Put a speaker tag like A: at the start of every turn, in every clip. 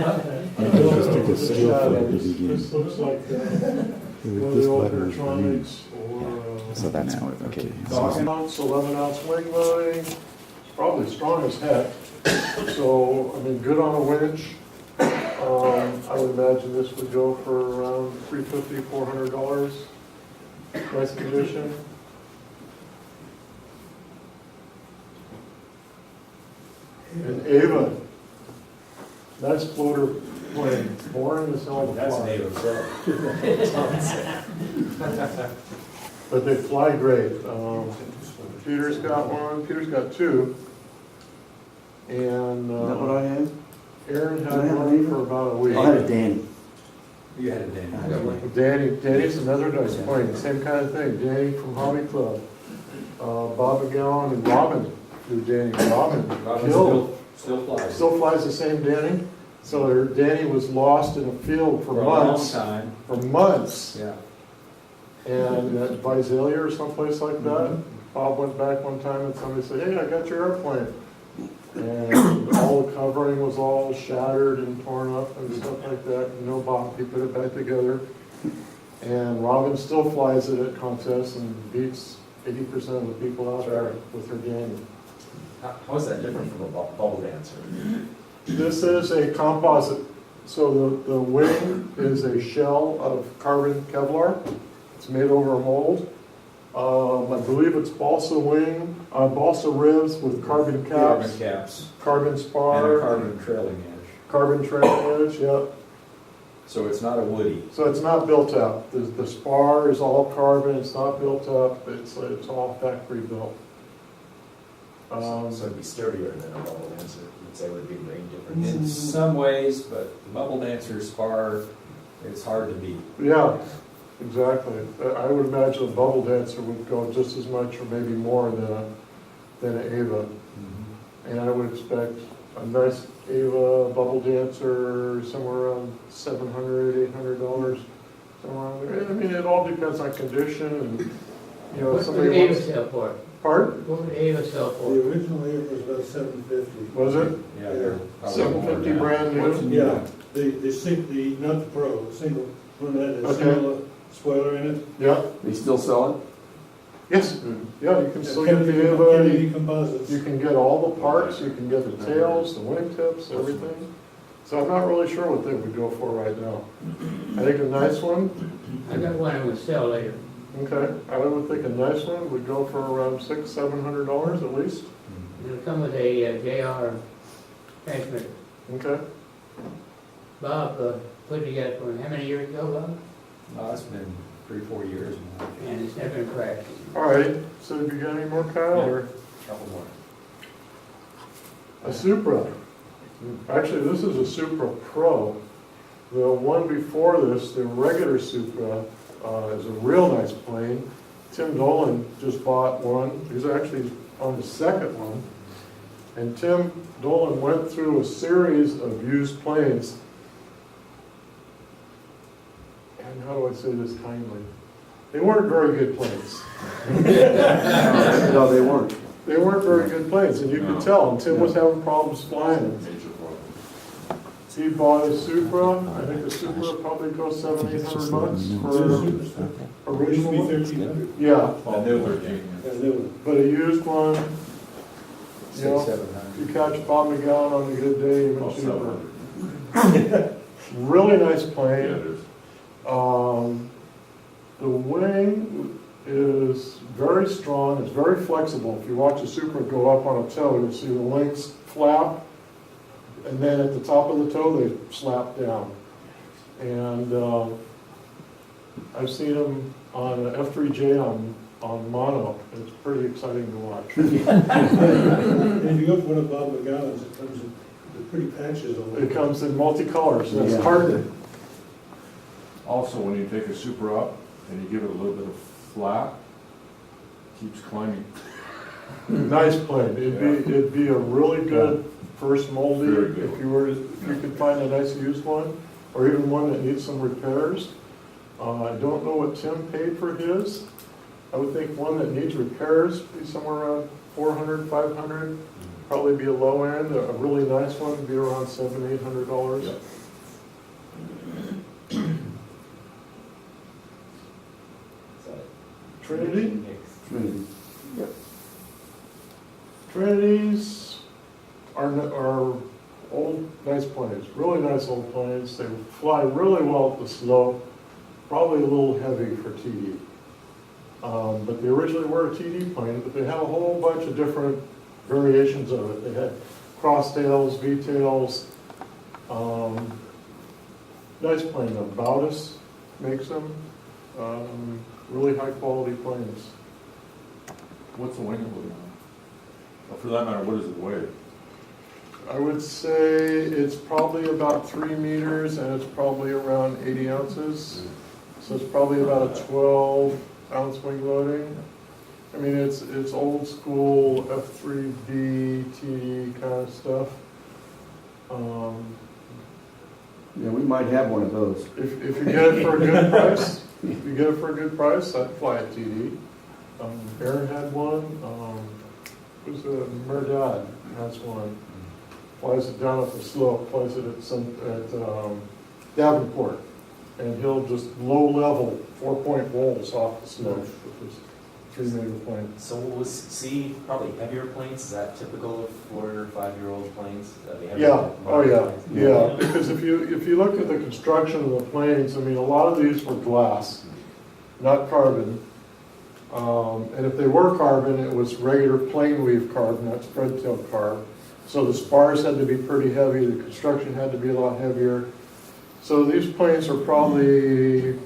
A: Just took a still photo to begin.
B: This looks like one of
A: This
B: the old
A: letter is green.
B: electronics or
A: So that's what, okay.
B: 11-ounce wing loading, probably strong as heck. So, I mean, good on a winch. I would imagine this would go for around $350, $400. Nice condition. And Ava, nice floater plane, boring as hell to
C: That's
B: fly.
C: native.
B: But they fly great. Peter's got one, Peter's got two. And
D: Is that what I had?
B: Aaron
D: I
B: had
D: have
B: one
D: Ava?
B: for about a week.
D: I had a Danny.
C: You had it, Danny.
B: Danny's another nice plane, same kind of thing. Danny from Hobby Club. Bob McGowan and Robin flew Danny. Robin killed.
C: Still flies.
B: Still flies the same Danny. So Danny was lost in a field for months.
C: A long time.
B: For months.
C: Yeah.
B: And at Visalia or someplace like that, Bob went back one time and somebody said, "Hey, I got your airplane." And all the covering was all shattered and torn up and stuff like that. And no, Bob, he put it back together. And Robin still flies it at contests and beats 80% of the people out there with her Danny.
E: How is that different from a bubble dancer?
B: This is a composite. So the wing is a shell of carbon Kevlar. It's made over a mold. I believe it's balsa wing, balsa ribs with carbon caps,
C: Carbon caps.
B: carbon
C: And
B: spar,
C: a carbon trailing edge.
B: carbon trailing edge, yeah.
C: So it's not a woody.
B: So it's not built up. The spar is all carbon, it's not built up, it's all factory built.
E: So it'd be sturdier than a bubble dancer. You'd say would be the main difference.
C: In some ways, but the bubble dancer spar, it's hard to beat.
B: Yeah, exactly. I would imagine a bubble dancer would go just as much or maybe more than an Ava. And I would expect a nice Ava bubble dancer somewhere around $700, $800, somewhere around there. I mean, it all depends on condition and, you know,
F: What
B: somebody
F: would Ava
B: wants.
F: sell for?
B: Pardon?
F: What would Ava sell
G: The
F: for?
G: original Ava was about $750.
B: Was it?
C: Yeah, they're probably more than
B: 750
C: that.
B: brand new?
G: Yeah, not the Pro, the single one that had a
B: Okay.
G: similar spoiler in it.
B: Yeah,
D: They still sell it?
B: yes, yeah, you can still get the Ava.
G: Kennedy Composites.
B: You can get all the parts, you can get the tails, the wingtips, everything. So I'm not really sure what they would go for right now. I think a nice one,
F: I got one I would sell later.
B: okay, I would think a nice one would go for around $600-700 at least.
F: It'll come with a JR transmitter.
B: Okay,
F: Bob put it together for me. How many years ago, Bob?
C: Oh, it's been 3-4 years now.
F: And it's never been crashed.
B: all right, so have you got any more, Kyle, or
C: Couple more.
B: a Supra? Actually, this is a Supra Pro. The one before this, the regular Supra, is a real nice plane. Tim Dolan just bought one. He's actually on the second one. And Tim Dolan went through a series of used planes. And how do I say this kindly? They weren't very good planes.
D: No, they weren't.
B: They weren't very good planes, and you could tell. And Tim was having problems flying them. He bought a Supra. I think the Supra probably cost $700-800 for original one.
G: $1300.
B: Yeah,
C: Well, new version.
G: Yeah, new one.
B: but a used one, you know,
C: 600-700.
B: you catch Bob McGowan on a good day, even cheaper. Really nice plane. The wing is very strong, it's very flexible. If you watch a Supra go up on a toe, you'll see the wings flap, and then at the top of the toe, they slap down. And I've seen them on an F3J on mono. It's pretty exciting to watch.
G: And if you go for one of Bob McGowan's, it comes with pretty patches on it.
B: It comes in multicolors, so it's
D: Yeah.
B: hard to.
H: Also, when you take a Supra up and you give it a little bit of flap, it keeps climbing.
B: Nice plane. It'd be a really good first moldy
H: Very good.
B: if you could find a nice used one, or even one that needs some repairs. I don't know what Tim paid for his. I would think one that needs repairs be somewhere around $400, $500. probably be a low end. A really nice one would be around $700-800.
H: Yep.
B: Trinity?
A: Trinity.
B: Trinities are old, nice planes, really nice old planes. They fly really well at the slope, probably a little heavy for TD. But they originally were a TD plane, but they had a whole bunch of different variations of it. They had cross tails, V tails. Nice plane, Bautis makes them. Really high quality planes.
H: What's the wing ability on it? Or for that matter, what does it weigh?
B: I would say it's probably about 3 meters and it's probably around 80 ounces. So it's probably about a 12-ounce wing loading. I mean, it's old school F3B, TD kind of stuff.
A: Yeah, we might have one of those.
B: If you get it for a good price, I'd fly a TD. Aaron had one. Who's a Merdad has one. Flies it down at the slope, flies it at Davenport. And he'll just low level 4-point rolls off the slope with his 3-meter plane.
E: So we'll see probably heavier planes, is that typical of 4 or 5-year-old planes?
B: Yeah, oh yeah. Because if you look at the construction of the planes, I mean, a lot of these were glass, not carbon. And if they were carbon, it was regular plane weave carbon, not spread tail carb. So the spars had to be pretty heavy, the construction had to be a lot heavier. So these planes are probably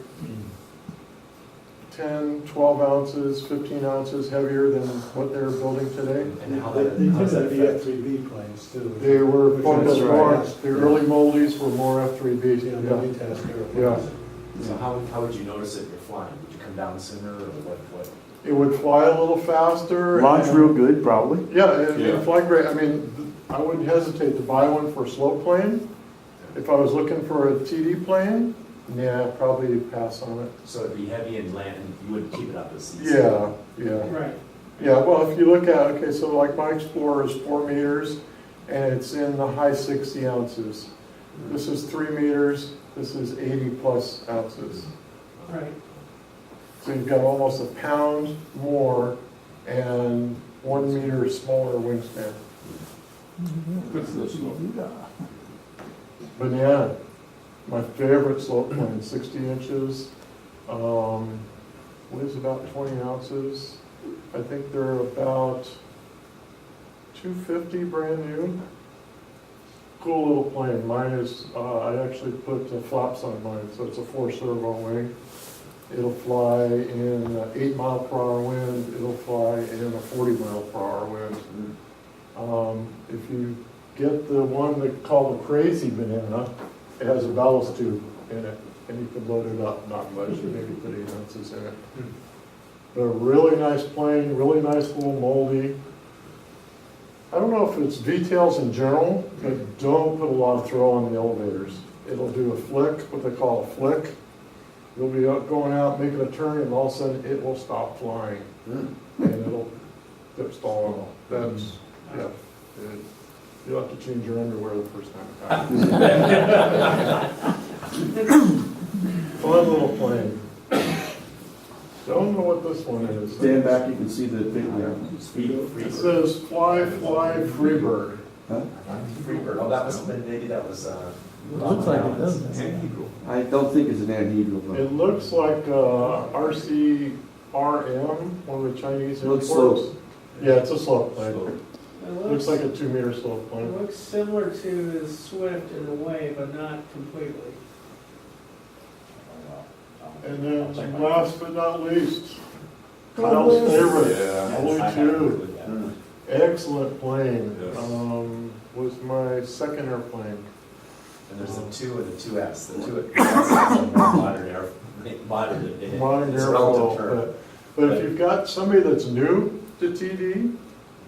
B: 10, 12 ounces, 15 ounces heavier than what they're building today.
E: And how
G: They
E: that,
G: tend
E: how does
G: to
E: that
G: be
E: affect?
G: F3B planes too.
B: They were focused
G: That's
B: more,
G: right.
B: the early moldies were more F3Bs.
G: Yeah,
B: Yeah.
G: multitask airplanes.
E: So how would you notice it if you're flying? Would you come down sooner or what?
B: It would fly a little faster.
A: Launch
B: and-
A: real good, probably.
B: Yeah, it
H: Yeah.
B: fly great. I mean, I wouldn't hesitate to buy one for a slope plane. If I was looking for a TD plane, yeah, I'd probably pass on it.
E: So it'd be heavy and land, and you wouldn't keep it up as easy?
B: Yeah.
F: Right.
B: Yeah, well, if you look at, okay, so like my Xplorer is 4 meters, and it's in the high 60 ounces. This is 3 meters, this is 80 plus ounces.
F: Right.
B: So you've got almost a pound more and 1 meter smaller wingspan.
H: Good for the slope.
B: Banana, my favorite slope plane, 60 inches, weighs about 20 ounces. I think they're about 250 brand new. Cool little plane. Mine is, I actually put flaps on mine, so it's a 4-servo wing. It'll fly in 8 mile per hour wind. It'll fly in a 40 mile per hour wind. If you get the one they call the crazy banana, it has a ballast tube in it, and you can load it up, not much, maybe put 8 ounces in it. But a really nice plane, really nice little moldy. I don't know if it's V-tails in general, but don't put a lot of throw on the elevators. It'll do a flick, what they call a flick. You'll be going out, making a turn, and all of a sudden it will stop flying. And it'll dip stall. That's, yeah. You'll have to change your underwear the first time. Fun little plane. Don't know what this one is.
A: Stand back, you can see the big
B: It says fly, Freebird.
A: Huh?
E: Freebird, oh, that was, maybe that was,
A: Looks like it does. I don't think it's an anhedral, but
B: It looks like RCRM, one of the Chinese
A: Looks
B: imports.
A: slope.
B: Yeah, it's a slope plane.
F: It
B: Looks like a 2-meter slope
F: It
B: plane.
F: looks similar to the Swift in a way, but not completely.
B: And then last but not least, Kyle's favorite,
H: Yeah.
B: Oly
E: I
B: II.
E: include that.
B: Excellent plane.
H: Yes.
B: Was my second airplane.
E: And there's the 2 and the 2S. The 2S is a more modern modern
B: Modern
E: it's a relative
B: airflow.
E: term.
B: But if you've got somebody that's new to TD,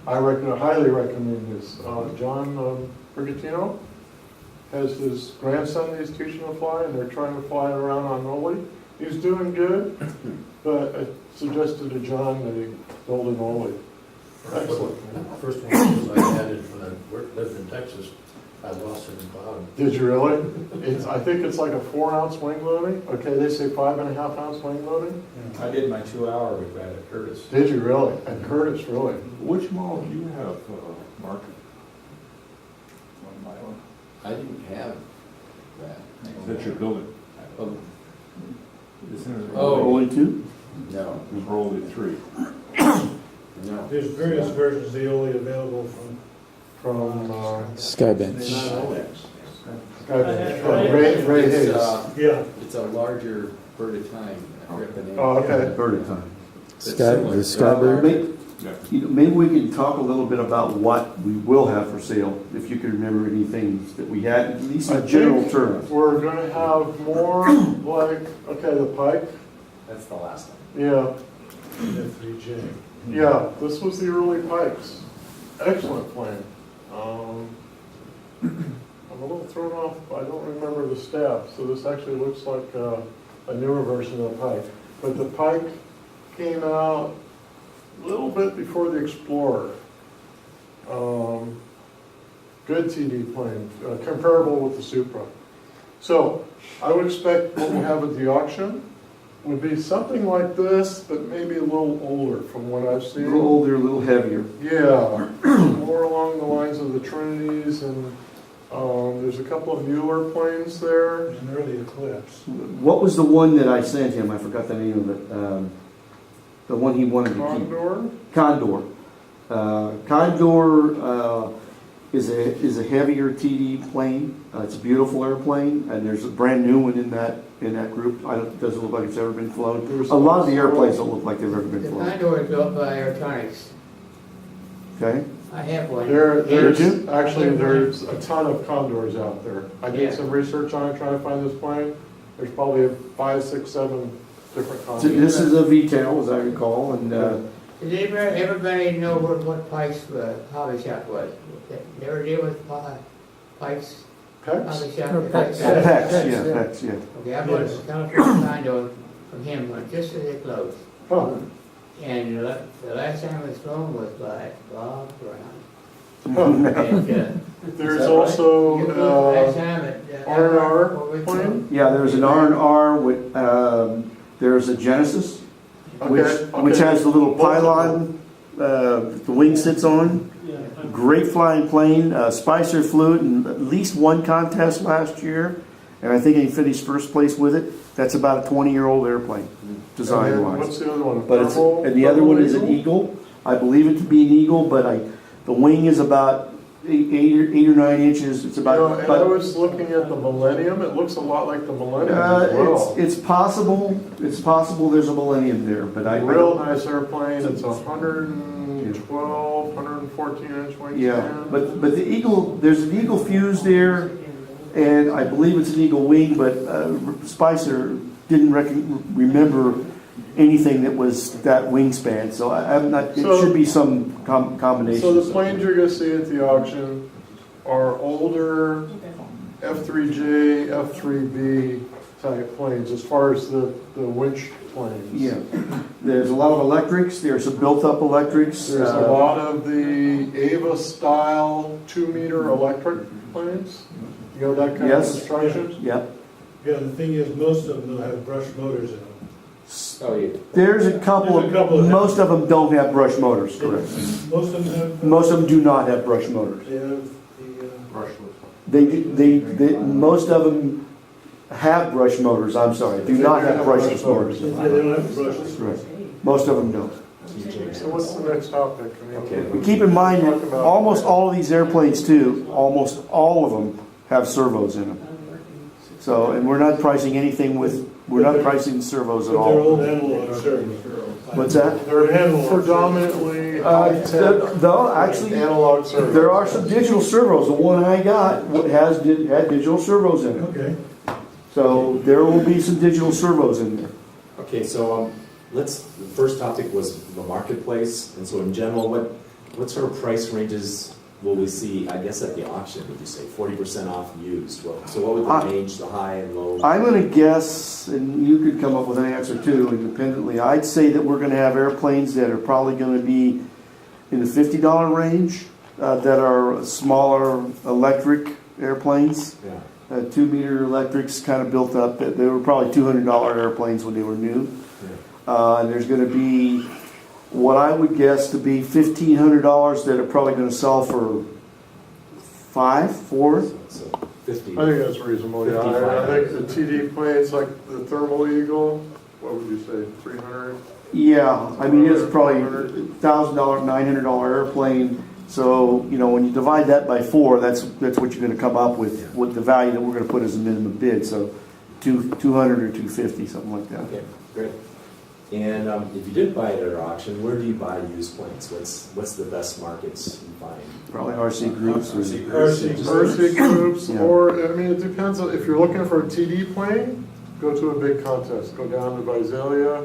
B: I highly recommend this. John Brigatino has his grandson that he's teaching to fly, and they're trying to fly around on Oly. He's doing good, but I suggested to John that he build an Oly. Excellent.
F: First one I added when I lived in Texas, I lost it in cloud.
B: Did you really? I think it's like a 4-ounce wing loading. Okay, they say 5.5-ounce wing loading.
C: I did my 2-hour with that at Curtis.
B: Did you really? And Curtis, really?
H: Which model do you have, Mark?
F: I didn't have that.
H: That you're building?
F: Oh,
H: Isn't it?
F: Oh.
A: Oly II?
F: no,
H: It's Oly III.
F: no.
G: There's various versions of the Oly available from.
D: Skybench.
B: Ray Hayes.
G: Yeah.
F: It's a larger bird of time. I forget the name.
B: Oh, okay.
A: Bird of time.
F: It's similar.
D: The Skybird.
H: Yeah.
A: Maybe we can talk a little bit about what we will have for sale, if you can remember anything that we had, at least in general terms.
B: We're gonna have more like, okay, the Pike.
E: That's the last one.
B: Yeah,
G: F3J.
B: yeah, this was the early Pikes. Excellent plane. I'm a little thrown off, I don't remember the staff, so this actually looks like a newer version of the Pike. But the Pike came out a little bit before the Xplorer. Good TD plane, comparable with the Supra. So I would expect what we have at the auction would be something like this, but maybe a little older from what I've
A: A
B: seen.
A: little older, a little heavier.
B: Yeah, more along the lines of the Trinities, and there's a couple of Mueller planes there.
G: There's an early Eclipse.
A: What was the one that I sent him? I forgot the name of it. The one he wanted to keep.
B: Condor.
A: Condor. Condor is a heavier TD plane. It's a beautiful airplane, and there's a brand new one in that group. It doesn't look like it's ever been flown. A lot of the airplanes don't look like they've ever been
F: The
A: flown.
F: Condor is built by Aerotronics.
A: Okay.
F: I have one.
B: There's
A: you?
B: actually there's a ton of Condors out there. I did
F: Yeah.
B: some research on it, trying to find this plane. There's probably 5, 6, 7 different
A: So
B: Condors.
A: this is a VTOL, as I recall, and
F: Does everybody know what Pike's hobby shop was? They ever deal with Pike's
B: Pecs?
F: hobby shop?
A: Pex, yeah.
F: Okay, I bought a California condo from him just as it closed.
B: Huh.
F: And the last time it was flown was by Bob Brown. And,
B: There's
F: is that
B: also
F: right? You flew last time at
B: R&R
F: Fort
B: plane.
F: Wilson?
A: Yeah, there's an R&R with, there's a Genesis, which has the little pylon the wing sits on. Great flying plane. Spicer flew it in at least one contest last year, and I think he finished first place with it. That's about a 20-year-old airplane,
B: What's
A: design-wise.
B: the other one?
A: But it's, and the other one is an Eagle. I believe it to be an Eagle, but the wing is about 8 or 9 inches. It's
B: And I
A: about
B: was looking at the Millennium. It looks a lot like the Millennium as well.
A: it's possible. It's possible there's a Millennium there, but I
B: Real nice airplane. It's 112, 114 inch wingspan.
A: yeah. But the Eagle, there's an Eagle fuse there, and I believe it's an Eagle wing. But Spicer didn't remember anything that was that wingspan, so I'm not. It should be some combination.
B: So the planes you're going to see at the auction are older F3J, F3B type planes as far as the winch planes.
A: Yeah, there's a lot of electrics. There's some built-up electrics.
B: There's a lot of the Ava style 2-meter electric planes. You know that kind
A: Yes.
B: of construction?
A: Yeah,
G: Yeah, the thing is, most of them will have brush motors in them.
F: Oh, yeah.
A: there's a couple
G: There's a couple
A: of.
G: of-
A: Most of them don't have brush motors. Correct.
G: Most of them have.
A: Most of them do not have brush motors.
G: They have the,
A: They most of them have brush motors. I'm sorry, do not have brushless motors.
G: they don't have brushes.
A: Right. Most of them don't.
B: So what's the next topic? I mean,
E: Okay.
A: But keep in mind that almost all of these airplanes too, almost all of them have servos in them. So, and we're not pricing anything with, we're not pricing servos at
G: But they're old
A: all.
G: analog servos.
A: What's that?
B: They're predominantly high-tech
A: No, actually,
B: analog servos.
A: there are some digital servos. The one I got had digital servos in it.
G: Okay.
A: So there will be some digital servos in there.
E: Okay, so the first topic was the marketplace, and so in general, what sort of price ranges will we see, I guess, at the auction? Would you say 40% off used? So what would the range, the high and low?
A: I'm going to guess, and you could come up with an answer too independently. I'd say that we're going to have airplanes that are probably going to be in the $50 range that are smaller electric airplanes.
E: Yeah.
A: 2-meter electrics kind of built up. They were probably $200 airplanes when they were new. And there's going to be what I would guess to be $1,500 that are probably going to sell for 4.
E: So 50.
B: I think that's reasonable, yeah. I think the TD planes, like the Thermal Eagle, what would you say, 300?
A: Yeah, I mean, it's probably $1,000, $900 airplane. So, you know, when you divide that by 4, that's what you're going to come up with the value that we're going to put as a minimum bid. So, 200 or 250, something like that.
E: Okay, great. And if you did buy it at our auction, where do you buy used planes? What's the best markets you find?
A: Probably RC groups. Or,
B: RC groups,
A: Yeah.
B: or, I mean, it depends, if you're looking for a TD plane, go to a big contest, go down to Visalia,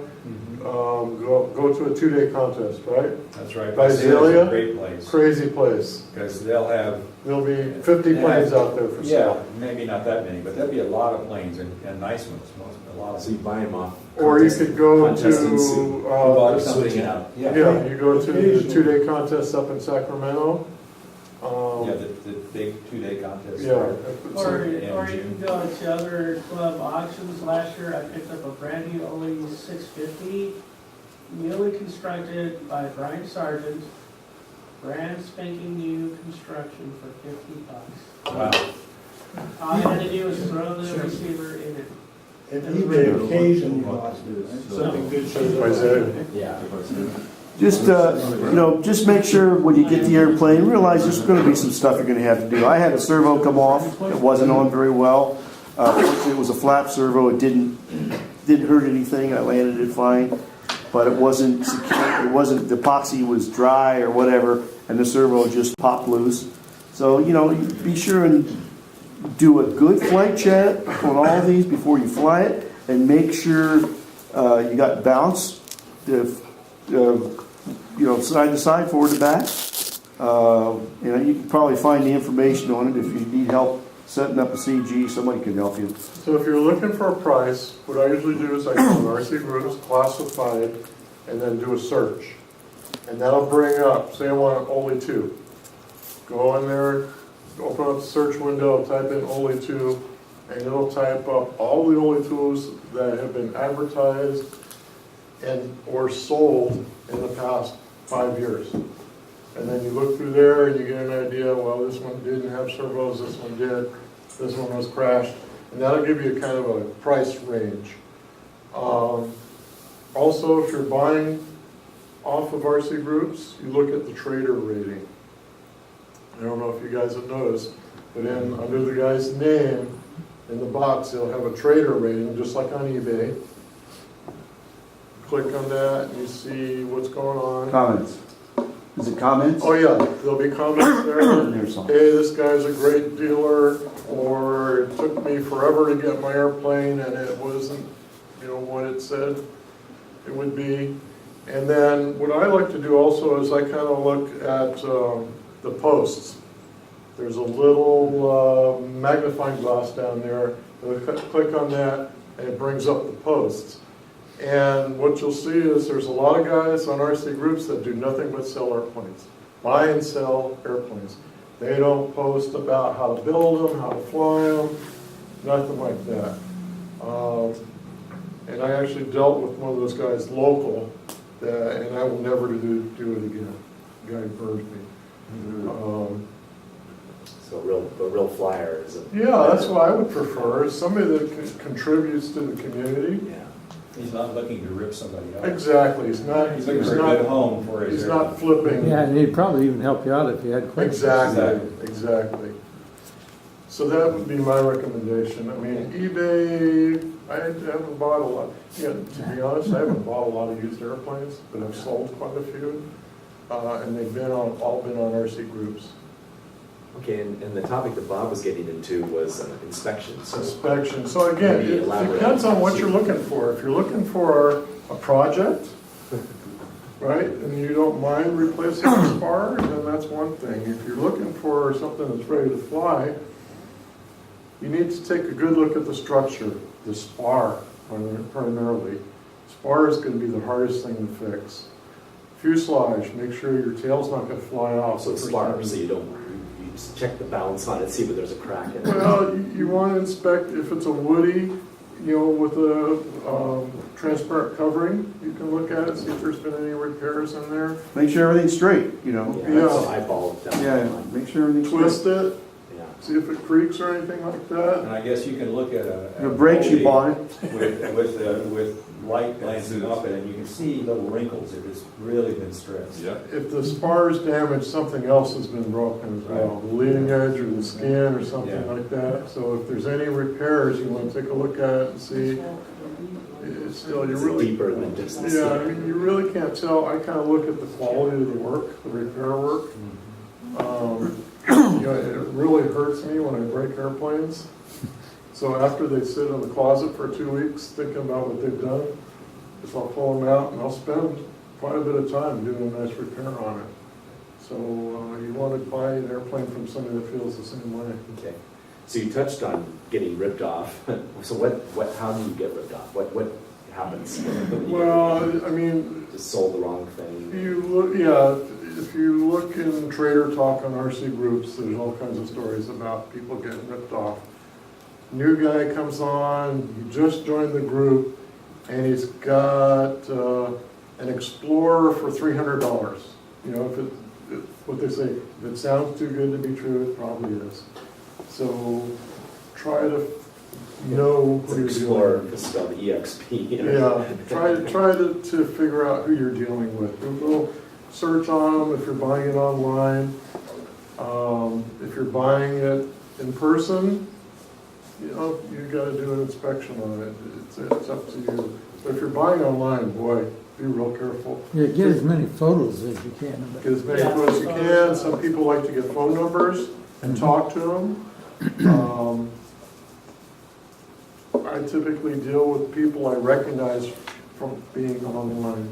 B: go to a 2-day contest, right?
C: That's right.
B: Visalia,
C: Visalia's a great place,
B: crazy place.
C: because they'll have,
B: There'll be 50 planes out there for
C: yeah,
B: sale.
C: maybe not that many, but there'll be a lot of planes and nice ones, a lot of.
E: So you buy them off.
B: Or you could go
E: contestants
B: to,
E: who
C: bought
E: switch
C: something.
E: it out.
B: yeah, you go to the 2-day contest up in Sacramento.
C: Yeah, the big 2-day contest.
B: Yeah.
D: Or
C: in
D: you
C: June.
D: can go to other club auctions. Last year, I picked up a brand new Oly 650, newly constructed by Brian Sargent, brand spanking new construction for $50.
C: Wow.
D: All I had to do was throw the receiver in it.
G: And eBay occasionally lost something good shows up.
B: Visalia.
E: Yeah.
A: just, you know, just make sure when you get the airplane, realize there's going to be some stuff you're going to have to do. I had a servo come off. It wasn't on very well. It was a flap servo. It didn't hurt anything. I landed it fine. But it wasn't secure. It wasn't, the epoxy was dry or whatever, and the servo just popped loose. So, you know, be sure and do a good flight check on all of these before you fly it, and make sure you got bounce, you know, side to side, forward to back. You know, you can probably find the information on it. If you need help setting up a CG, somebody can help you.
B: So if you're looking for a price, what I usually do is I go to RC Groups, classified, and then do a search. And that'll bring up, say I want an Oly II. Go in there, open up the search window, type in Oly II, and it'll type up all the Oly IIs that have been advertised and or sold in the past 5 years. And then you look through there and you get an idea, well, this one didn't have servos, this one did, this one was crashed. And that'll give you kind of a price range. Also, if you're buying off of RC Groups, you look at the trader rating. I don't know if you guys have noticed, but under the guy's name, in the box, they'll have a trader rating, just like on eBay. Click on that and you see what's going on.
A: Comments. Is it comments?
B: Oh yeah, there'll be comments there.
A: There's some.
B: Hey, this guy's a great dealer, or it took me forever to get my airplane and it wasn't, you know, what it said it would be. And then what I like to do also is I kind of look at the posts. There's a little magnifying glass down there. Click on that and it brings up the posts. And what you'll see is there's a lot of guys on RC Groups that do nothing but sell airplanes. Buy and sell airplanes. They don't post about how to build them, how to fly them, nothing like that. And I actually dealt with one of those guys local, and I will never do it again. The guy burned me.
E: So a real flyer is a.
B: Yeah, that's what I would prefer, is somebody that contributes to the community.
E: Yeah.
C: He's not looking to rip somebody out.
B: Exactly, he's not,
C: He's looking for a good home for his
B: he's
C: airplane.
B: not flipping.
I: Yeah, and he'd probably even help you out if you had questions.
B: Exactly. So that would be my recommendation. I mean, eBay, I haven't bought a lot. Yeah, to be honest, I haven't bought a lot of used airplanes, but I've sold quite a few. And they've all been on RC Groups.
E: Okay, and the topic that Bob was getting into was inspection. So
B: Inspection. So again,
E: Maybe
B: it
E: elaborate.
B: depends on what you're looking for. If you're looking for a project, right, and you don't mind replacing a spar, then that's one thing. If you're looking for something that's ready to fly, you need to take a good look at the structure, the spar primarily. Spar is going to be the hardest thing to fix. Fuselage, make sure your tail's not gonna fly off.
E: So it's spar, so you don't, you just check the balance on it, see if there's a crack in it.
B: Well, you want to inspect if it's a woody, you know, with a transparent covering. You can look at it, see if there's been any repairs in there.
A: Make sure everything's straight, you know?
E: Yeah, that's eyeball it down.
A: Yeah, make sure everything's straight.
B: Twist it,
E: Yeah.
B: see if it creaks or anything like that.
C: And I guess you can look at
A: The brakes you bought it.
C: with light glancing up at it, and you can see little wrinkles if it's really been stressed.
H: Yeah.
B: If the spar is damaged, something else has been broken as well. The leading edge or the skin or something
C: Yeah.
B: like that. So if there's any repairs, you want to take a look at it and see. It's still, you
E: It's
B: really,
E: deeper than just the
B: yeah, I mean, you really can't tell. I kind of look at the quality of the work, the repair work. You know, it really hurts me when I break airplanes. So after they sit in the closet for 2 weeks thinking about what they've done, if I'll pull them out and I'll spend quite a bit of time doing a nice repair on it. So you want to buy an airplane from somebody that feels the same way.
E: Okay. So you touched on getting ripped off. So how do you get ripped off? What happens?
B: Well, I mean,
E: Just sold the wrong thing.
B: you look, yeah, if you look in Trader Talk on RC groups, there's all kinds of stories about people getting ripped off. New guy comes on, he just joined the group, and he's got an Explorer for $300. You know, what they say, if it sounds too good to be true, it probably is. So try to know
E: It's
B: who
E: an
B: you're dealing
E: Explorer,
B: with.
E: it's spelled EXP. You know?
B: Yeah, try to figure out who you're dealing with. Go search on them if you're buying it online. If you're buying it in person, you know, you got to do an inspection on it. It's up to you. But if you're buying online, boy, be real careful.
I: Yeah, get as many photos as you can of it.
B: Get as many photos as you can. Some people like to get phone numbers and talk to them. I typically deal with people I recognize from being online.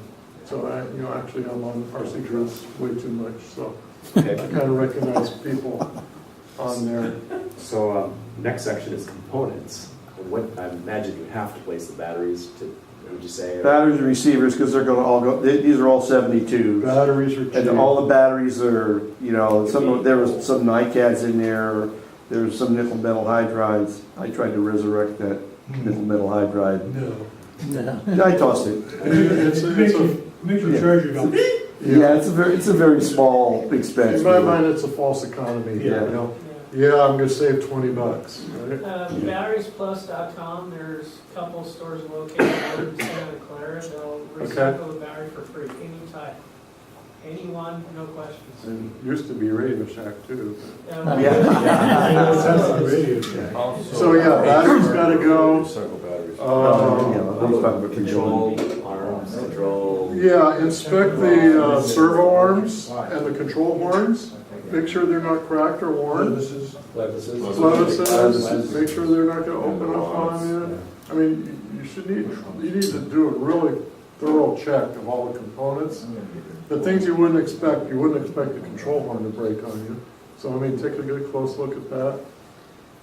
B: So actually I'm on RC groups way too much, so I
E: Okay.
B: kind of recognize people on there.
E: So next section is components. I imagine you have to place the batteries to, would you say?
A: Batteries and receivers, because they're gonna all go, these are all 72s.
B: Batteries are cheap.
A: And all the batteries are, you know, there was some NiCads in there, there was some nickel metal hydrides. I tried to resurrect that nickel metal hydride.
I: No.
A: I tossed it.
B: It's a,
G: Makes your charger go.
A: Yeah, it's a very small expense.
B: in my mind, it's a false economy.
A: Yeah.
B: You know? Yeah, I'm gonna save $20, right?
D: Batteriesplus.com, there's a couple stores located in Santa Clara. They'll recycle the battery for free, any type. Anyone, no questions.
B: And used to be Radio Shack too. So yeah, batteries gotta go.
H: Recycle batteries.
A: I'm talking about
E: Control arms, control.
B: Yeah, inspect the servo arms and the control horns. Make sure they're not cracked or worn. Clevises, make sure they're not gonna open up on you. I mean, you need to do a really thorough check of all the components. The things you wouldn't expect the control horn to break on you. So, I mean, take a good close look at that.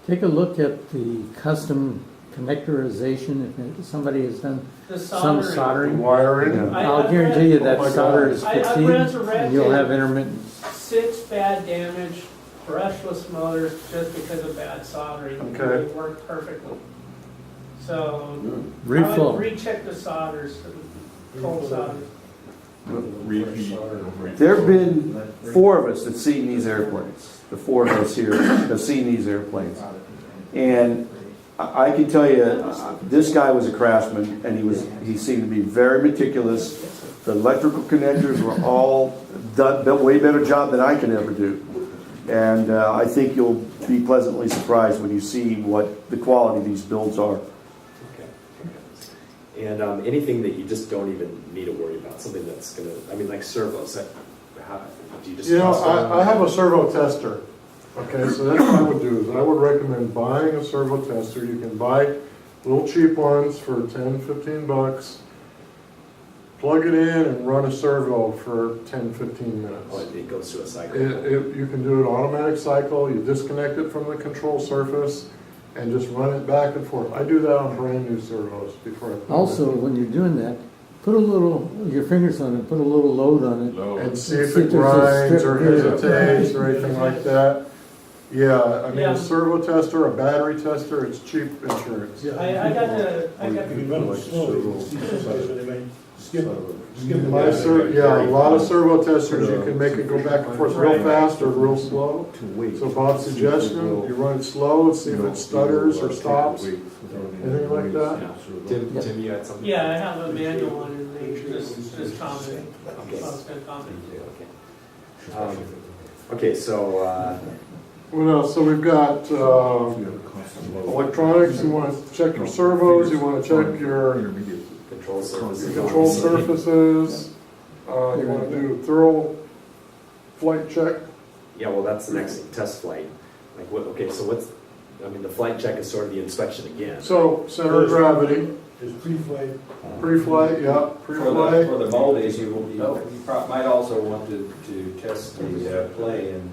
I: Take a look at the custom connectorization, if somebody has done
D: The
I: some
B: The
I: soldering.
B: wiring.
I: I'll guarantee you
B: Oh
I: that
B: my
I: solder
B: God.
I: is
D: I
I: fatigued,
D: resurrected-
I: and you'll have intermittent.
D: 6 bad damage brushless motors just because of bad soldering.
B: Okay.
D: They worked perfectly. So I would
I: Reflow.
D: recheck the solders, cold solders.
H: Repeat.
A: There have been 4 of us that's seen these airplanes. The 4 of us here have seen these airplanes. And I can tell you, this guy was a craftsman, and he seemed to be very meticulous. The electrical connectors were all done a way better job than I could ever do. And I think you'll be pleasantly surprised when you see what the quality of these builds are.
E: Okay. And anything that you just don't even need to worry about, something that's gonna, I mean, like servos, do you just?
B: You know,
E: test them?
B: I have a servo tester. Okay, so that's what I would do, is I would recommend buying a servo tester. You can buy little cheap ones for $10, $15. Plug it in and run a servo for 10, 15 minutes.
E: Oh, it goes through a cycle.
B: You can do an automatic cycle. You disconnect it from the control surface and just run it back and forth. I do that on brand new servos before I put them
I: Also,
B: in.
I: when you're doing that, put a little, your fingers on it, put a little load on it.
H: Low.
B: and see if
I: See
B: it
I: if there's a
B: grinds
I: strip
B: or
I: here.
B: hesitates or anything like that. Yeah, I mean,
D: Yeah.
B: a servo tester, a battery tester, it's cheap insurance.
D: I got the,
G: You can run them slowly, you can see some places where they may skip the
B: My yeah, a lot of servo testers, you can make it go back and forth real
D: Right.
B: fast or real slow. So Bob's suggestion, you run it slow and see if it stutters or stops, anything like that.
E: Tim, you had something?
D: yeah, I have a manual one and they just comment.
E: Okay.
D: So it's gonna comment.
E: Okay, so,
B: What else? So we've got electronics, you want to check your servos, you want to check your
E: control surfaces.
B: control surfaces, you want to do thorough flight check.
E: Yeah, well, that's the next test flight. Like, what, okay, so what's, I mean, the flight check is sort of the inspection again.
B: So center of gravity,
G: Is pre-flight.
B: pre-flight, yeah, pre-flight.
C: For the moldies, you might also want to test the play and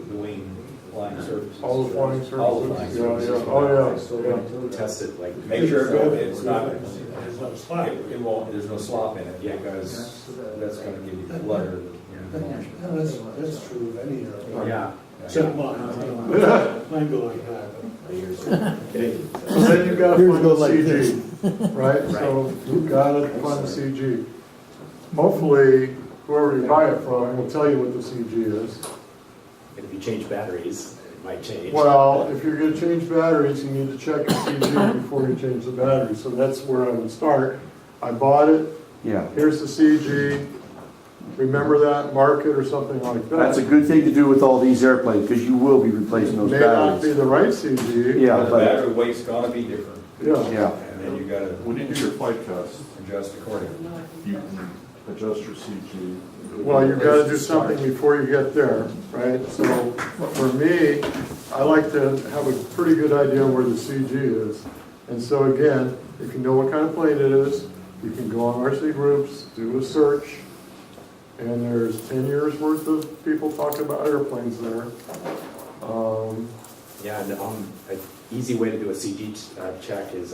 C: the wing flying surfaces.
B: All the flying
C: All the flying
B: surfaces, yeah,
C: surfaces.
B: yeah, oh, yeah.
E: Test it like.
C: Make sure it's not,
G: It's not a slap.
C: it won't, there's no slop in it, because that's gonna give you flutter.
G: No, that's true of any airplane.
E: Yeah.
G: Except mine. Mine go like that.
E: Okay.
B: So then you've got to
I: Yours
B: find
I: go
B: the
I: like
B: CG, right? So you've got to find the CG. Hopefully, whoever you buy it from will tell you what the CG is.
E: And if you change batteries, it might change.
B: Well, if you're gonna change batteries, you need to check the CG before you change the battery, so that's where I would start. I bought it,
A: Yeah.
B: here's the CG, remember that, mark it or something like that.
A: That's a good thing to do with all these airplanes, because you will be replacing those
B: May not be
A: batteries.
B: the right CG.
A: Yeah,
C: The
A: but,
C: battery weight's gonna be different,
B: Yeah,
A: yeah.
C: and then you gotta
H: When you do your flight test,
C: adjust accordingly.
H: you can adjust your CG.
B: well, you've gotta do something before you get there, right? So, for me, I like to have a pretty good idea where the CG is. And so again, if you know what kind of plane it is, you can go on RC Groups, do a search, and there's 10 years worth of people talking about airplanes there.
E: Yeah, and an easy way to do a CG check is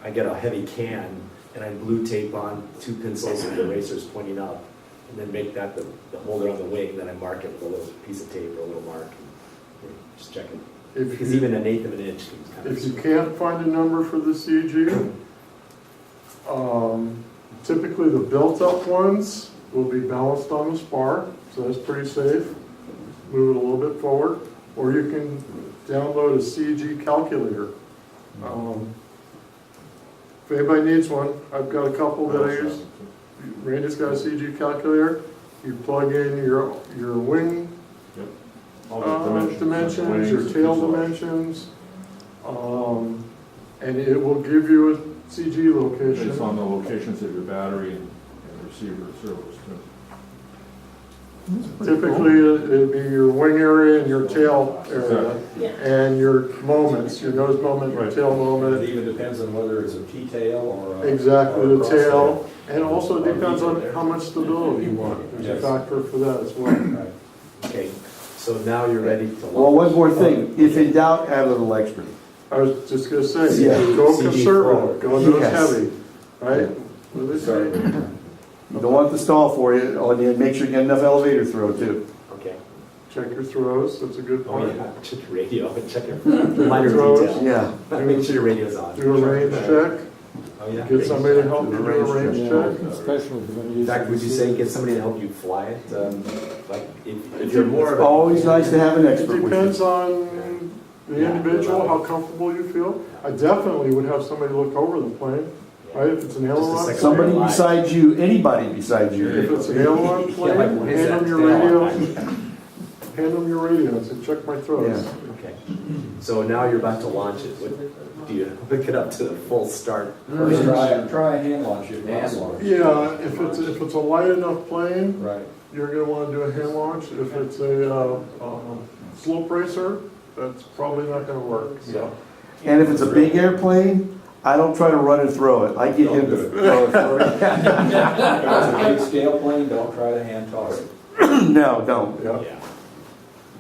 E: I get a heavy can and I blue tape on 2 pencils with erasers pointing up, and then make that the holder on the wing. Then I mark it with a little piece of tape or a little mark. And just check it.
B: If
E: Because
B: you,
E: even an eighth of an inch can kind of.
B: if you can't find a number for the CG, typically the built-up ones will be balanced on the spar, so that's pretty safe. Move it a little bit forward, or you can download a CG calculator. If anybody needs one, I've got a couple that I use. Randy's got a CG calculator. You plug in your wing
H: All the
B: dimensions,
H: wings,
B: your tail
H: fuselage.
B: dimensions, and it will give you a CG location.
H: Based on the locations of your battery and receiver servos too.
B: Typically, it'd be your wing area and your tail area, and your moments, your nose moment, your tail
C: It
B: moment.
C: even depends on whether it's a T-tail or a.
B: Exactly,
C: or a
B: the
C: cross
B: tail, and also
C: Or
B: depends on
C: V-tail.
B: how much stability you want. There's a
C: Yes.
B: factor for that as well.
C: Right.
E: Okay, so now you're ready to.
A: Well, one more thing, if in doubt, add a little extra.
B: I was just gonna say,
A: Yeah.
B: go
E: CG
B: conservative, go nose
A: Yes.
B: heavy, right? What do they say?
A: You don't want the stall for you, and make sure you get enough elevator throw too.
E: Okay.
B: Check your throws, that's a good
E: Oh
B: point.
E: yeah, check your radio and check your minor
B: Throws.
E: detail.
A: Yeah.
E: Make sure your radio's on.
B: Do a range check,
E: Oh yeah.
B: get somebody to help you do a range
I: Yeah,
B: check.
I: especially if you're gonna
E: In
I: use.
E: fact, would you say get somebody to help you fly it? Like if you're more of
A: It's
E: a.
A: always nice to have an
B: It
A: expert with
B: depends
A: you.
B: on the
E: Yeah.
B: individual, how comfortable you feel. I definitely would have somebody look over the plane, right? If it's an aileron,
E: second.
A: Somebody besides you, anybody besides you.
B: if it's an aileron
E: Yeah,
B: plane,
E: like, what is
B: hand
E: that
B: them your
E: tail?
B: radio, hand them your radio and say, check my throws.
A: Yeah.
E: Okay. So now you're about to launch it. Do you hook it up to the full start?
C: First, try a hand launch if possible.
B: Yeah, if it's a light enough plane,
C: Right.
B: you're gonna wanna do a hand launch. If it's a slope racer, that's probably not gonna work, so.
A: And if it's a big airplane, I don't try to run and throw it. I get him to throw it for me.
C: If it's a big scale plane, don't try to hand toss it.
A: No, don't.
B: Yeah.
E: Yeah.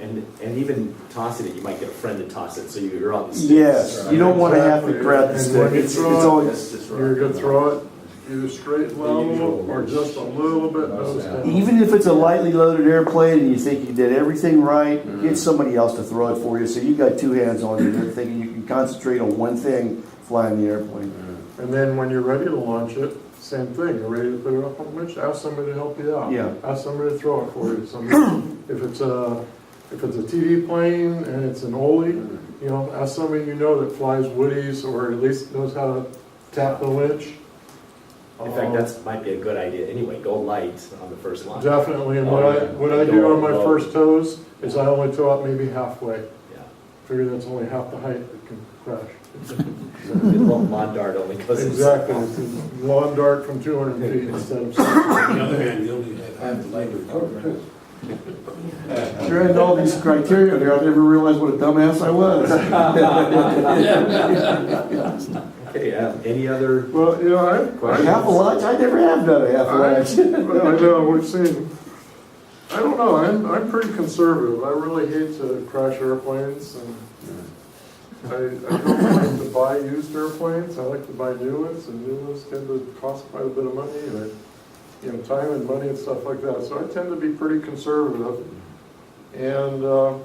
E: And even tossing it, you might get a friend to toss it, so you're on the sticks.
A: Yes, you don't want to have to grab the
B: And
A: stick.
B: when you
A: It's
B: throw it,
A: always,
B: You're gonna throw it, either straight level or just a little bit nose down.
A: Even if it's a lightly loaded airplane and you think you did everything right, get somebody else to throw it for you so you got two hands on it. You're thinking you can concentrate on one thing flying the airplane.
B: And then when you're ready to launch it, same thing. You're ready to put it up on the winch. Ask somebody to help you out.
A: Yeah.
B: Ask somebody to throw it for you. If it's a TV plane and it's an Oly, you know, ask somebody you know that flies Woodies or at least knows how to tap the winch.
E: In fact, that might be a good idea anyway, go light on the first launch.
B: Definitely. And
E: Oh, yeah.
B: what I do on my first toes is I only tow up maybe halfway.
E: Yeah.
B: Figure that's only half the height that can crash.
E: The lawn dart only goes.
B: Exactly. It's a lawn dart from 200 feet instead of 60.
G: On the other hand, you only have the lighter cover.
A: There had all these criteria there. I never realized what a dumbass I was.
E: Okay, any other?
B: Well, you know,
A: Half a lunch? I never have done a half a lunch.
B: I know, we've seen, I don't know, I'm pretty conservative. I really hate to crash airplanes, and I don't like to buy used airplanes. I like to buy new ones, and new ones tend to cost quite a bit of money, and you know, time and money and stuff like that. So I tend to be pretty conservative. And, you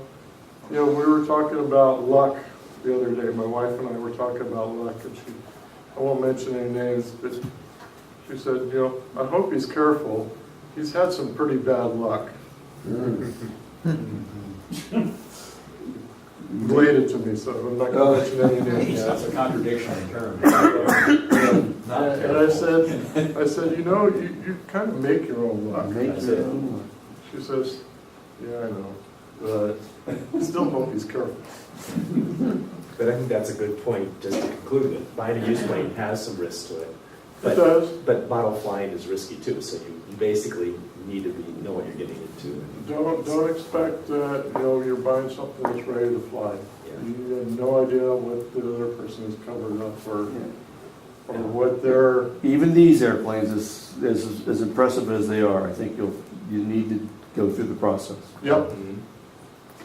B: know, we were talking about luck the other day. My wife and I were talking about luck, and I won't mention any names, but she said, you know, I hope he's careful. He's had some pretty bad luck. Related to me, so I'm not going to mention any names.
C: Yeah, that's a contradiction in terms.
B: And I said, you know, you kind of make your own luck.
A: Make your own luck.
B: She says, yeah, I know, but I still hope he's careful.
E: But I think that's a good point, just to conclude it. Buying a used plane has some risk to it.
B: It does.
E: But model flying is risky too, so you basically need to know what you're getting into.
B: Don't expect that, you know, you're buying something that's ready to fly.
E: Yeah.
B: You have no idea what the other person is covered up or what they're.
A: Even these airplanes, as impressive as they are, I think you need to go through the process.
B: Yep.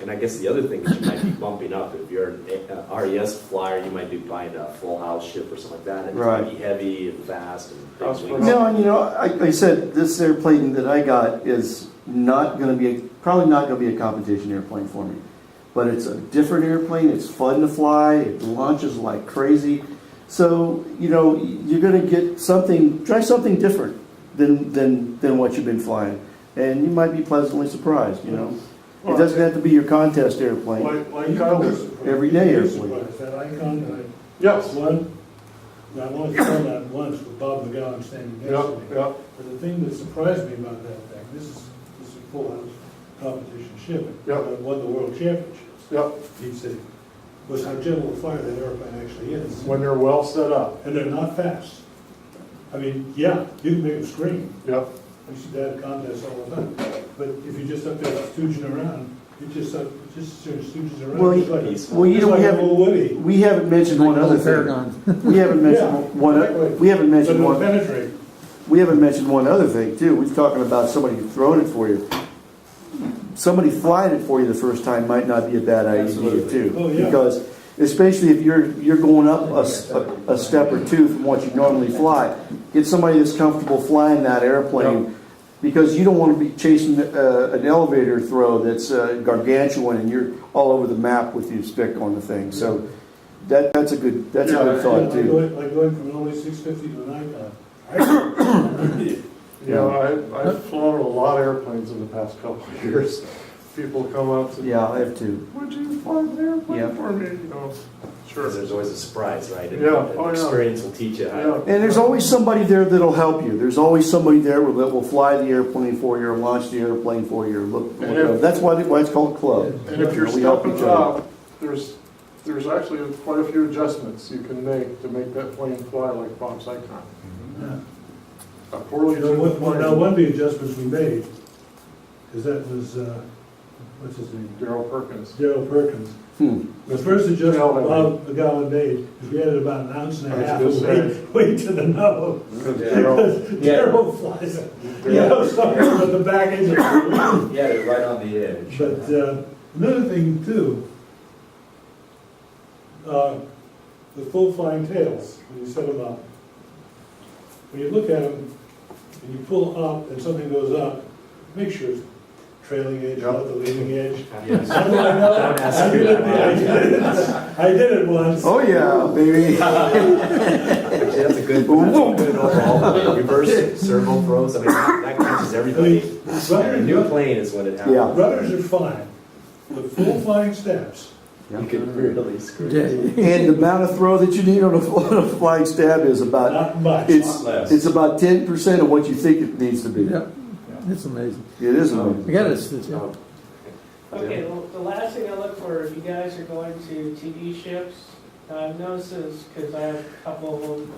E: And I guess the other thing is you might be bumping up. If you're an RES flyer, you might be buying a full house ship or something like that. And it's going to be heavy and fast and big wings.
A: No, and you know, I said this airplane that I got is not going to be, probably not going to be a competition airplane for me. But it's a different airplane. It's fun to fly. It launches like crazy. So, you know, you're going to get something, try something different than what you've been flying. And you might be pleasantly surprised, you know. It doesn't have to be your contest airplane.
B: Like Kyle was.
A: Everyday airplane.
G: That icon,
B: Yes.
G: I only saw that once with Bob McGowan standing next to me.
B: Yeah.
G: But the thing that surprised me about that thing, this is a full house competition ship.
B: Yeah.
G: That won the world championships.
B: Yep.
G: He'd say, was how gentle a fire that airplane actually is.
B: When they're well set up.
G: And they're not fast. I mean, yeah, you can make them scream.
B: Yep.
G: I used to have contests all the time. But if you're just up there stooging around, you just stooges around.
A: Well,
G: It's like-
A: well, you
G: it's
A: know,
G: like a little Woody.
A: we haven't mentioned one other thing.
I: Paragon.
A: We haven't mentioned
G: Yeah,
A: one.
G: exactly.
A: We haven't
G: But
A: mentioned
G: it'll
A: one.
G: penetrate.
A: We haven't mentioned one other thing too. We're talking about somebody throwing it for you. Somebody flying it for you the first time might not be a bad idea
C: Absolutely.
A: too,
G: Oh, yeah.
A: because especially if you're going up a step or two from what you normally fly, get somebody that's comfortable flying that airplane, because you don't want to be chasing an elevator throw that's gargantuan and you're all over the map with your stick on the thing. So that's a good thought
G: Like
A: too.
G: going from an Oly 650 to an icon.
B: You know, I've flown a lot of airplanes in the past couple of years. People come up to me,
A: Yeah, I have too.
B: would you fly an airplane
A: Yep.
B: for me? You know, sure.
E: Because there's always a surprise, right? And,
B: Yeah.
E: and
B: Oh, yeah.
E: experience will teach you how.
B: Yeah.
A: And there's always somebody there that'll help you. There's always somebody there that will fly the airplane for you or launch the airplane for you. Or look, that's why it's called club.
B: And if you're
A: We help
B: stepping
A: each other.
B: up, there's actually quite a few adjustments you can make to make that plane fly like Bob's icon.
G: Yeah.
B: A poorly
G: You know,
B: tuned
G: one
B: plane.
G: of the adjustments we made, because that was, what's his name?
B: Daryl Perkins.
G: Daryl Perkins.
A: Hmm.
G: The first adjustment
B: Tell
G: Bob McGowan made, is we added about an ounce and
B: I
G: a
B: was
G: half
B: gonna
G: of
B: say.
G: weight to the nose.
B: Daryl-
G: Because Daryl flies, you know, something with the back end of the
C: Yeah, they're right on the edge.
G: But another thing too, the full flying tails, when you set them up, when you look at them, and you pull up and something goes up, make sure it's trailing edge, not the leading edge.
E: Yes.
G: How do I know?
E: Don't ask
G: I
E: me
G: did
E: that.
G: I did it once.
A: Oh, yeah, baby.
E: Actually, that's a good overall reverse servo throws. I mean, that catches everybody. A new plane is what it happens.
A: Yeah.
G: Rudders are fine, but full flying steps,
E: You can really screw
I: Yeah.
E: it.
A: And the amount of throw that you need on a flying stab is about,
G: not much.
A: it's about 10% of what you think it needs to be.
I: Yep, it's amazing.
A: It is amazing.
I: I got it.
E: Oh.
D: Okay, well, the last thing I look for, if you guys are going to TV ships, I've noticed this because I have a couple of them.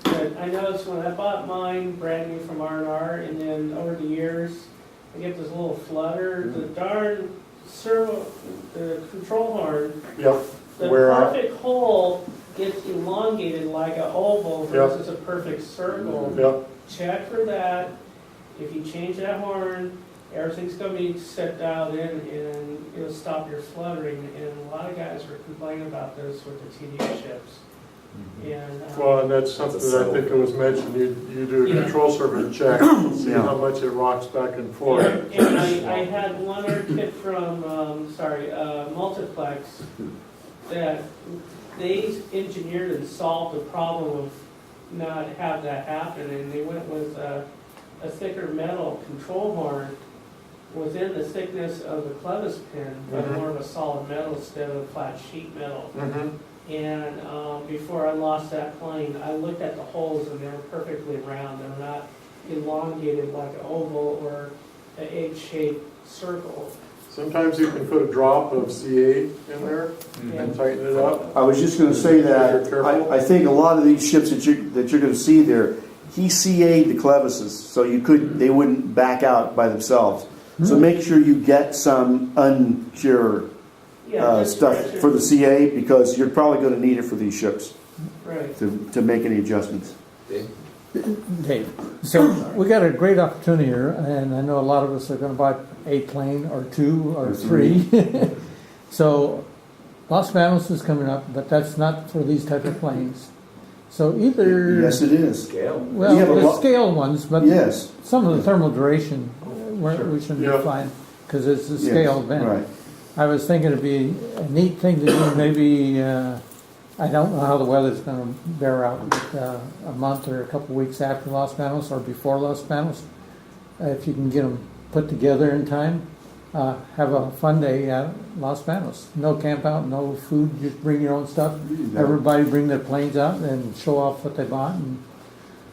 D: But I noticed when I bought mine brand new from R&R, and then over the years, I get this little flutter. The darn servo, the control horn,
B: Yep,
D: the
B: Where are-
D: perfect hole gets elongated like an oval
B: Yep.
D: versus a perfect circle.
B: yep,
D: Check for that. If you change that horn, everything's going to be set dialed in and it'll stop your fluttering. And a lot of guys were complaining about this with the TV ships. And
B: well, and that's something that I think it was mentioned, you do a
D: Yeah.
B: control surface check, see
A: Yeah.
B: how much it rocks back and forth.
D: and I had one other kit from, Multiplex that they engineered and solved the problem of not have that happen. And they went with a thicker metal control horn within the thickness of the clevis pin, but
B: Mhm.
D: more of a solid metal instead of flat sheet metal.
B: Mhm.
D: And before I lost that plane, I looked at the holes and they were perfectly round. They're not elongated like an oval or an egg-shaped circle.
B: Sometimes you can put a drop of C8 in there and tighten it up.
A: I was just gonna say that, I think a lot of these ships that you're gonna see there, he CA'd the clevises, so they wouldn't back out by themselves. So make sure you get some unpure
D: Just
A: stuff
D: pressure.
A: for the CA, because you're probably gonna need it for these ships
D: Right.
A: to make any adjustments.
I: Dave, so we got a great opportunity here, and I know a lot of us are going to buy a plane or two or three. So Los Banos is coming up, but that's not for these type of planes. So either
A: Yes, it is.
E: Scale.
I: well,
A: We have a
I: the
A: lot-
I: scale ones, but
A: Yes.
I: some of the thermal duration we shouldn't
B: Yeah.
I: be flying because it's a
A: Yes,
I: scale event.
A: Right.
I: I was thinking it'd be a neat thing to do, maybe, I don't know how the weather's gonna bear out, but a month or a couple weeks after Los Banos or before Los Banos, if you can get them put together in time, have a fun day at Los Banos. No camp out, no food, just bring your own stuff. Everybody bring their planes out and show off what they bought and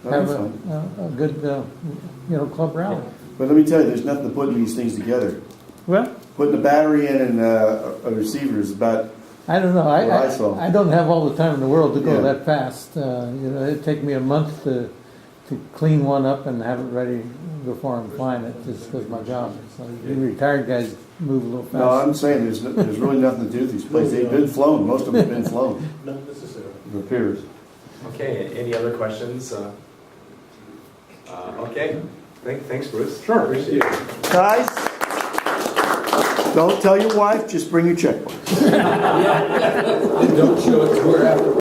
I: have
A: That'd be
I: a good, club rally.
A: But let me tell you, there's nothing to putting these things together.
I: Well,
A: Putting a battery in and a receiver is about,
I: I don't know.
A: What I saw.
I: I don't have all the time in the world to go
A: Yeah.
I: that fast. It'd take me a month to clean one up and have it ready before I'm flying it, just because my job. So you retired guys move a little
A: no,
I: fast.
A: I'm saying there's really nothing to do with these planes. They've been flown, most of them have been flown,
G: Not necessarily.
A: it appears.
E: Okay, any other questions? Okay, thanks, Bruce.
B: Sure.
E: Appreciate it.
A: Guys, don't tell your wife, just bring your checkbook.
C: Don't show it to her after.